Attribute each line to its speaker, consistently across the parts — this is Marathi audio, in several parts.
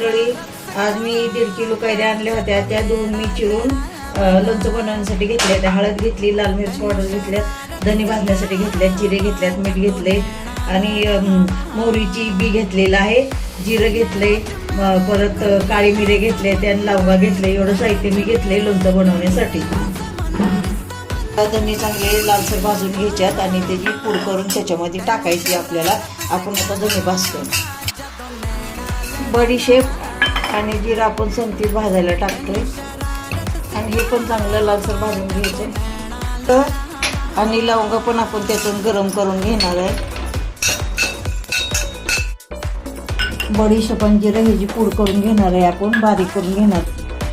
Speaker 1: मंडळी, आज मी 1.5 किलो कैऱ्या आणल्या होत्या. त्या धुवून मी चिरून लोणचं बनवण्यासाठी घेतले. हळद घेतली, लाल मिरची पावडर घेतल्यात, धने भाजण्यासाठी घेतल्यात, जिरे घेतल्यात, मीठ घेतले आणि मोहरीची बी घेतलेलं आहे, जिरं घेतले, परत काळी मिरे घेतले, त्याने लवंगा घेतले. एवढं साहित्य मी घेतले लोणचं बनवण्यासाठी. धने चांगले लालसर भाजून घ्यायच्यात आणि त्याची पूड करून त्याच्यामध्ये टाकायची आपल्याला. आपण आता धने भाजतो. बडीशेप आणि जिरं आपण संगतीत भाजायला टाकतोय आणि हे पण चांगलं लालसर भाजून घ्यायचं. तर आणि लवंगा पण आपण त्यातून गरम करून घेणार आहे. बडीशेप आणि जिरं ह्याची पूड करून घेणार आहे, आपण बारीक करून घेणार.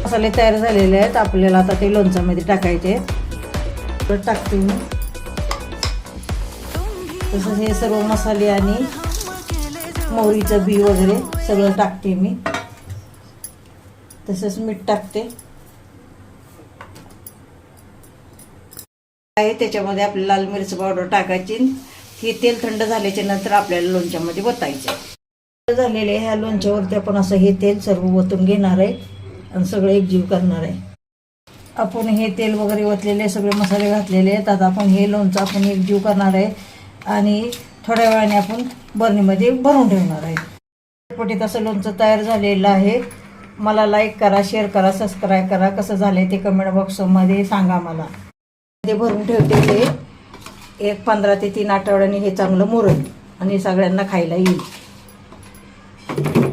Speaker 1: मसाले तयार झालेले आहेत, आपल्याला आता ते लोणच्यामध्ये टाकायचे. तर टाकते मी तसंच हे सर्व मसाले आणि मोहरीचं बी वगैरे सगळं टाकते मी. तसंच मीठ टाकते आहे. त्याच्यामध्ये आपल्याला लाल मिरची पावडर टाकायची. हे तेल थंड झाल्याच्या नंतर आपल्याला लोणच्यामध्ये ओतायचे. झालेले ह्या लोणच्यावरती आपण असं हे तेल सर्व ओतून घेणार आहे आणि सगळं एकजीव करणार आहे. आपण हे तेल वगैरे ओतलेले सगळे मसाले घातलेले आहेत. आता आपण हे लोणचं आपण एकजीव करणार आहे आणि थोड्या वेळाने आपण बरणीमध्ये भरून ठेवणार आहे. पटीत असं लोणचं तयार झालेलं आहे. मला लाईक करा, शेअर करा, सबस्क्राईब करा. कसं झालंय ते कमेंट बॉक्समध्ये सांगा मला. ते भरून ठेवते. ते 15 ते 3 आठवड्यांनी हे चांगलं मुरेल आणि सगळ्यांना खायला येईल.